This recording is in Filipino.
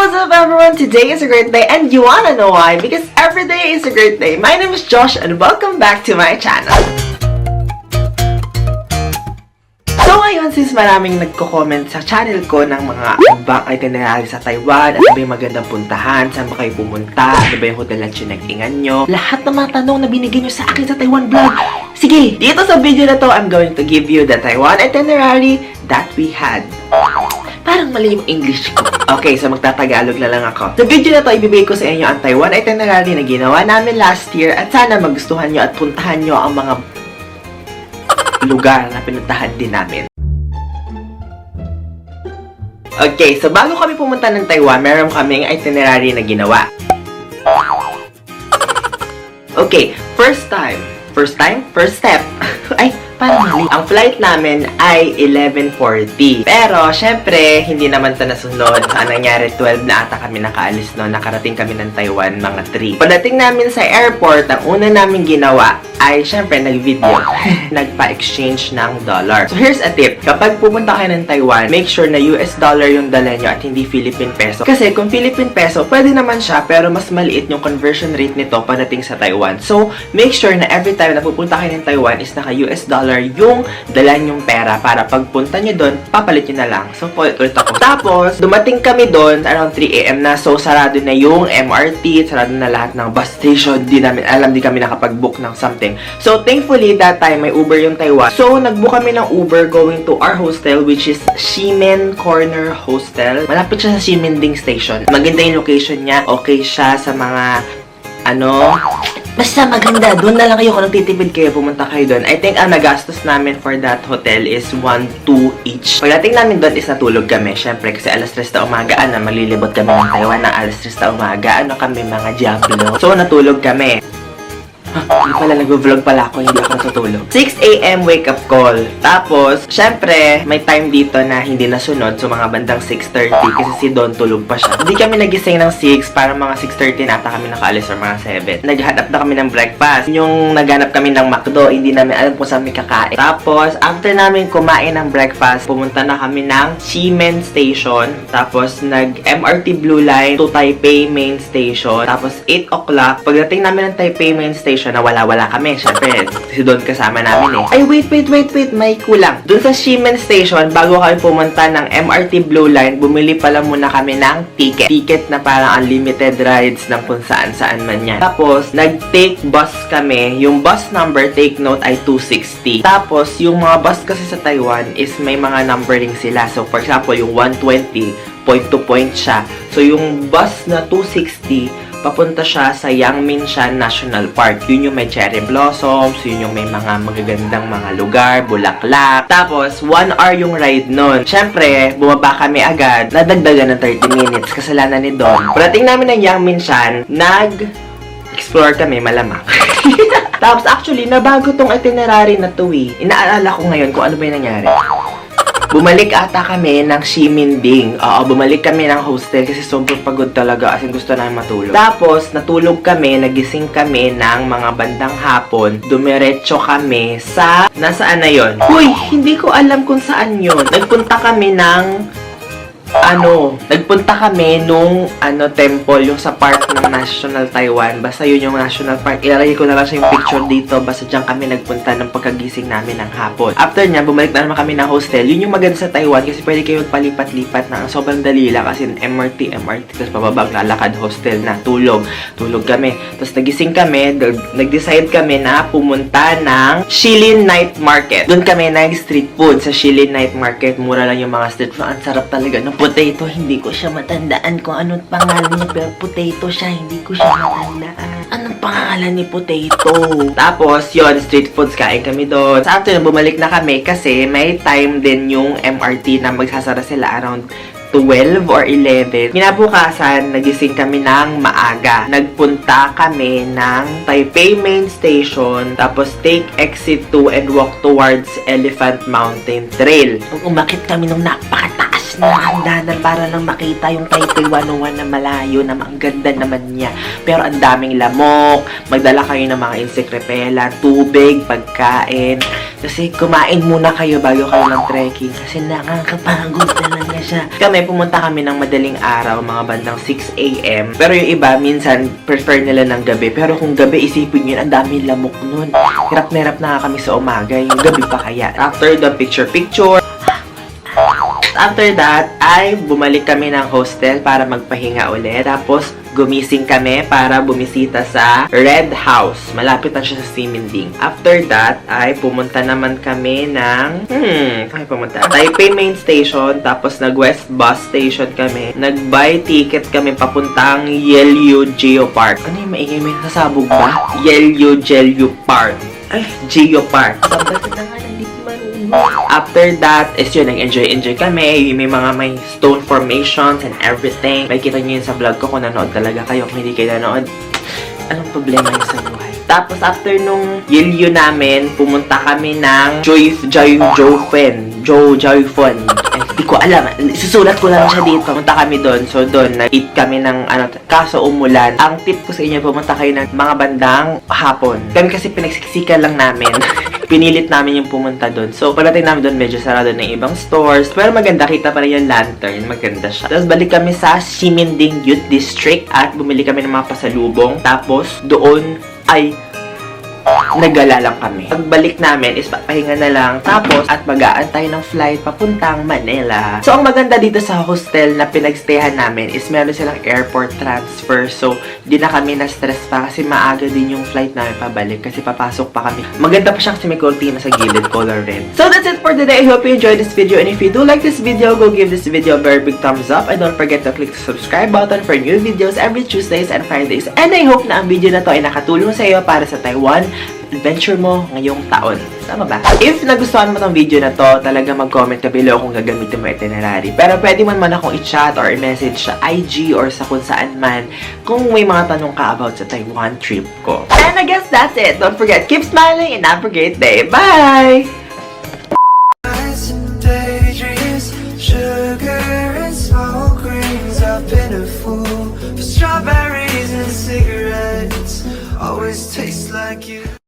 what's up everyone? Today is a great day and you wanna know why? Because every day is a great day. My name is Josh and welcome back to my channel. So ngayon, since maraming nagko-comment sa channel ko ng mga ibang itinerary sa Taiwan, ano ba yung magandang puntahan, saan ba kayo pumunta, ano ba yung hotel na chinag-ingan nyo, lahat ng mga tanong na binigay nyo sa akin sa Taiwan vlog. Sige, dito sa video na to, I'm going to give you the Taiwan itinerary that we had. Parang mali yung English ko. Okay, so magtatagalog na lang ako. Sa video na to, ibibigay ko sa inyo ang Taiwan itinerary na ginawa namin last year at sana magustuhan nyo at puntahan nyo ang mga lugar na pinuntahan din namin. Okay, so bago kami pumunta ng Taiwan, meron kaming itinerary na ginawa. Okay, first step. Ay, parang mali. Ang flight namin ay 11:40. Pero, syempre, hindi naman ito nasunod. Ang nangyari, 12 na ata kami nakaalis noon. Nakarating kami ng Taiwan, mga 3. Pagdating namin sa airport, ang una namin ginawa ay, syempre, nag-video. Nagpa-exchange ng dollar. So, here's a tip. Kapag pupunta kayo ng Taiwan, make sure na US dollar yung dala nyo at hindi Philippine peso. Kasi kung Philippine peso, pwede naman siya, pero mas maliit yung conversion rate nito pagdating sa Taiwan. So, make sure na every time na pupunta kayo ng Taiwan is naka-US dollar yung dala nyong pera para pagpunta nyo doon, papalit nyo na lang. So, ulit ako. Tapos, dumating kami doon around 3 AM na. So, sarado na yung MRT, sarado na lahat ng bus station. Di kami nakapag-book ng something. So, thankfully, that time, may Uber yung Taiwan. So, nag-book kami ng Uber going to our hostel, which is Ximen Corner Hostel. Malapit siya sa Ximending Station. Maganda yung location niya. Okay siya sa mga, basta maganda. Doon na lang kayo kung nagtitipid kayo, pumunta kayo doon. I think ang nagastos namin for that hotel is 1,200 each. Pagdating namin doon is natulog kami. Syempre, kasi alas 3 na umaga, malilibot kami ng Taiwan ng alas 3 na umaga. Kami mga diablo. So, natulog kami. Hindi pala, nag-vlog pala ako, hindi ako natutulog. 6 AM wake up call. Tapos, syempre, may time dito na hindi nasunod. So, mga bandang 6:30 kasi si Don tulog pa siya. Hindi kami nagising ng 6, para mga 6:30 na ata kami nakaalis or mga 7. Naghanap na kami ng breakfast. Yung naghanap kami ng McDo, hindi namin alam kung saan may kakain. Tapos, after namin kumain ng breakfast, pumunta na kami ng Ximen Station. Tapos, nag-MRT Blue Line to Taipei Main Station. Tapos, 8 o'clock. Pagdating namin ng Taipei Main Station, na wala kami. Siyempre, si Don kasama namin eh. Ay, wait. May kulang. Doon sa Ximen Station, bago kami pumunta ng MRT Blue Line, bumili pala muna kami ng ticket. Ticket na parang unlimited rides ng kung saan man yan. Tapos, nag-take bus kami. Yung bus number, take note, ay 260. Tapos, yung mga bus kasi sa Taiwan is may mga numbering sila. So, for example, yung 120, point to point siya. So, yung bus na 260, papunta siya sa Yangmingshan National Park. Yun yung may cherry blossoms, yun yung may mga magagandang mga lugar, bulaklak. Tapos, 1 hour yung ride nun. Siyempre, bumaba kami agad, nadagdagan ng 30 minutes, kasalanan ni Don. Pagdating namin ng Yangmingshan, nag-explore kami, malamang. Tapos, actually, nabago tong itinerary na to eh. Inaalala ko ngayon kung ano ba yung nangyari. Bumalik ata kami ng Ximending. Bumalik kami ng hostel kasi sobrang pagod talaga as in gusto namin matulog. Tapos, natulog kami, nagising kami ng mga bandang hapon. Dumiretso kami sa... Nasaan na yon? Uy, hindi ko alam kung saan yon. Nagpunta kami ng... Nagpunta kami nung temple, yung sa park ng National Taiwan. Basta yun yung National Park. Ilalagay ko na lang siya yung picture dito. Basta dyan kami nagpunta ng pagkagising namin ng hapon. After niya, bumalik na naman kami ng hostel. Yun yung maganda sa Taiwan kasi pwede kayo magpalipat-lipat na sobrang dali lang. Kasi MRT, tapos pababa, lalakad, hostel na, tulog kami. Tapos nagising kami, nag-decide kami na pumunta ng Shilin Night Market. Doon kami nag-street food sa Shilin Night Market. Mura lang yung mga street food. Ang sarap talaga ng potato, hindi ko siya matandaan kung anong pangalan niya, pero potato siya, hindi ko siya matandaan. Anong pangalan ni potato? Tapos, yon street foods, kain kami doon. Sa after, bumalik na kami kasi may time din yung MRT na magsasara sila around 12 or 11. Kinabukasan, nagising kami ng maaga. Nagpunta kami ng Taipei Main Station, tapos take exit 2 and walk towards Elephant Mountain Trail. Umakit kami ng napakataas na hagdanan para lang makita yung Taipei 101 na malayo na ang ganda naman niya. Pero ang daming lamok. Magdala kayo ng mga insect repellent, tubig, pagkain. Kasi kumain muna kayo bago kayo ng trekking kasi nakakapagod talaga siya. Pumunta kami ng madaling araw, mga bandang 6 a.m. Pero yung iba, minsan, prefer nila ng gabi. Pero kung gabi, isipin nyo, ang dami lamok nun. Hirap na hirap na kami sa umaga, yung gabi pa kaya. After the picture-picture, after that, ay bumalik kami ng hostel para magpahinga ulit. Tapos, gumising kami para bumisita sa Red House. Malapit na siya sa Siminding. After that, ay pumunta naman kami ng... Kami pumunta? Taipei Main Station. Tapos, nag-West Bus Station kami. Nag-buy ticket kami papuntang Yelyu Geopark. Ano yung maingay? May nasabog ba? Yelyu Park. Ay, Geopark. Sabatin na nga, hindi ko marunong. After that, is yun, nag-enjoy kami. May stone formations and everything. May kita nyo yun sa vlog ko kung nanood talaga kayo. Kung hindi kayo nanood, anong problema yun sa buhay? Tapos, after nung Yelyu namin, pumunta kami ng Joyfun. Hindi ko alam. Susulat ko lang siya dito. Pumunta kami doon. So, doon, nag-eat kami ng, kaso umulan. Ang tip ko sa inyo, pumunta kayo ng mga bandang hapon. Kami kasi pinagsiksikan lang namin. Pinilit namin yung pumunta doon. So, pagdating namin doon, medyo sarado ng ibang stores. Pero maganda, kita pa rin yung lantern. Maganda siya. Tapos, balik kami sa Siminding Youth District at bumili kami ng mga pasalubong. Tapos, doon ay nagala lang kami. Pagbalik namin is papahinga na lang. Tapos, at mag-aantay ng flight papuntang Manila. So, ang maganda dito sa hostel na pinagstayan namin is meron silang airport transfer. So, di na kami na-stress pa kasi maaga din yung flight namin pabalik kasi papasok pa kami. Maganda pa siya kasi may cortina sa gilid, color red. So, that's it for today. I hope you enjoyed this video. And if you do like this video, go give this video a very big thumbs up. And don't forget to click the subscribe button for new videos every Tuesdays and Fridays. And I hope na ang video na to ay nakatulong sa iyo para sa Taiwan adventure mo ngayong taon. Tama ba? If nagustuhan mo tong video na to, talaga mag-comment ka below kung gagamitin mo itinerary. Pero pwede man akong i-chat or i-message sa IG or sa kung saan man kung may mga tanong ka about sa Taiwan trip ko. And I guess that's it. Don't forget, keep smiling and have a great day. Bye! Sugar and smoke rings. I've been a fool for strawberries and cigarettes. Always taste like you.